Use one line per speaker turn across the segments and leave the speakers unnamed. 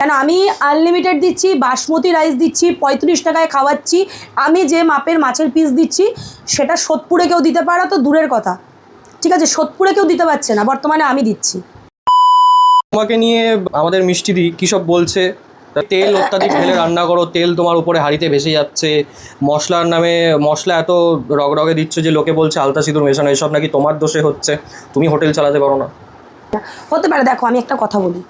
কেন আমি আনলিমিটেড দিচ্ছি, বাসমতি রাইস দিচ্ছি, 35 টাকায় খাওয়াচ্ছি। আমি যে মাপের মাছের পিস দিচ্ছি সেটা সোদপুরে কেউ দিতে পারো তো দূরের কথা, ঠিক আছে, সোদপুরে কেউ দিতে পারছে না, বর্তমানে আমি দিচ্ছি।
তোমাকে নিয়ে আমাদের মিষ্টিদি কী সব বলছে, তেল অত্যাধিক ঢেলে রান্না করো, তেল তোমার উপরে হাঁড়িতে ভেসে যাচ্ছে, মশলার নামে মশলা এত রগরগে দিচ্ছ যে লোকে বলছে আলতা সিঁদুর মেশানো, এসব নাকি তোমার দোষে হচ্ছে, তুমি হোটেল চালাতে পারো না।
হতে পারে। দেখো আমি একটা কথা বলি,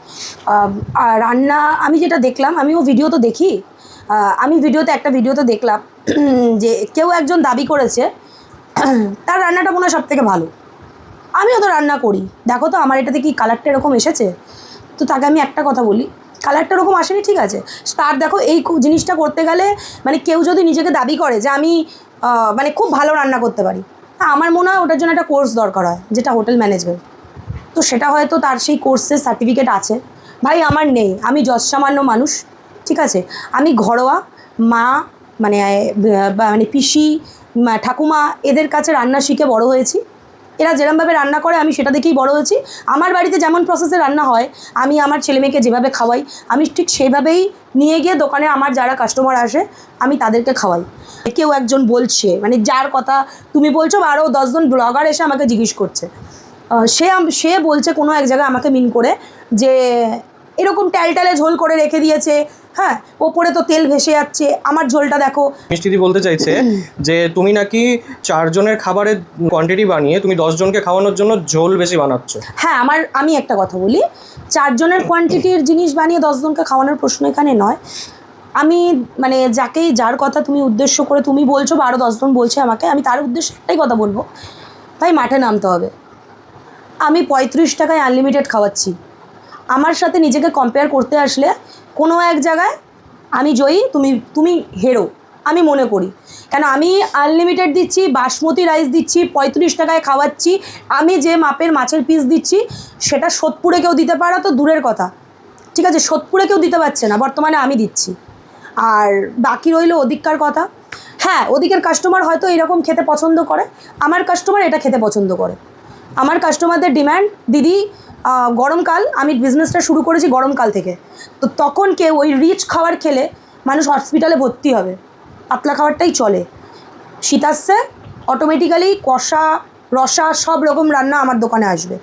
রান্না আমি যেটা দেখলাম, আমিও ভিডিও তো দেখি, আমি একটা ভিডিওতে দেখলাম যে কেউ একজন দাবি করেছে তার রান্নাটা মনে হয় সব থেকে ভালো। আমিও তো রান্না করি, দেখো তো আমার এটাতে কি কালারটা এরকম এসেছে, তো তাকে আমি একটা কথা বলি, কালারটা ওরকম আসেনি, ঠিক আছে, তার দেখো এই জিনিসটা করতে গেলে মানে কেউ যদি নিজেকে দাবি করে যে আমি মানে খুব ভালো রান্না করতে পারি, আমার মনে হয় ওটার জন্য একটা কোর্স দরকার হয়, যেটা হোটেল ম্যানেজমেন্ট। তো সেটা হয়তো তার সেই কোর্সের সার্টিফিকেট আছে, ভাই আমার নেই, আমি যৎসামান্য মানুষ, ঠিক আছে, আমি ঘরোয়া মা মানে মানে পিসি ঠাকুমা এদের কাছে রান্না শিখে বড় হয়েছি। এরা যেরমভাবে রান্না করে আমি সেটা দেখেই বড় হয়েছি। আমার বাড়িতে যেমন প্রসেসে রান্না হয়, আমি আমার ছেলেমেয়েকে যেভাবে খাওয়াই, আমি ঠিক সেইভাবেই নিয়ে গিয়ে দোকানে আমার যারা কাস্টমার আসে আমি তাদেরকে খাওয়াই। কেউ একজন বলছে মানে যার কথা তুমি বলছো, বা আরও 10 জন ব্লগার এসে আমাকে জিজ্ঞেস করছে, সে বলছে কোনো এক জায়গায় আমাকে মিন করে যে এরকম ট্যালট্যালে ঝোল করে রেখে দিয়েছে, হ্যাঁ ওপরে তো তেল ভেসে যাচ্ছে, আমার ঝোলটা দেখো।
মিষ্টিদি বলতে চাইছে যে তুমি নাকি 4 জনের খাবারের কোয়ান্টিটি বানিয়ে তুমি 10 জনকে খাওয়ানোর জন্য ঝোল বেশি বানাচ্ছ।
হ্যাঁ আমি একটা কথা বলি, 4 জনের কোয়ান্টিটির জিনিস বানিয়ে 10 জনকে খাওয়ানোর প্রশ্ন এখানে নয়। আমি মানে যার কথা তুমি উদ্দেশ্য করে তুমি বলছো বা আরও 10 জন বলছে আমাকে, আমি তার উদ্দেশ্যে একটাই কথা বলবো, ভাই মাঠে নামতে হবে। আমি 35 টাকায় আনলিমিটেড খাওয়াচ্ছি, আমার সাথে নিজেকে কম্পেয়ার করতে আসলে কোনো এক জায়গায় আমি জয়ী, তুমি হেরো আমি মনে করি। কেন আমি আনলিমিটেড দিচ্ছি, বাসমতি রাইস দিচ্ছি, 35 টাকায় খাওয়াচ্ছি। আমি যে মাপের মাছের পিস দিচ্ছি সেটা সোদপুরে কেউ দিতে পারো তো দূরের কথা, ঠিক আছে, সোদপুরে কেউ দিতে পারছে না, বর্তমানে আমি দিচ্ছি। আর বাকি রইল ওদিককার কথা। হ্যাঁ ওদিকের কাস্টমার হয়তো এরকম খেতে পছন্দ করে, আমার কাস্টমার এটা খেতে পছন্দ করে। আমার কাস্টমারদের ডিম্যান্ড, দিদি গরমকাল, আমি বিজনেসটা শুরু করেছি গরমকাল থেকে, তো তখন কেউ ওই রিচ খাবার খেলে মানুষ হসপিটালে ভর্তি হবে, পাতলা খাবারটাই চলে। শীত আসছে অটোমেটিক্যালি কষা রসা সব রকম রান্না আমার দোকানে আসবে।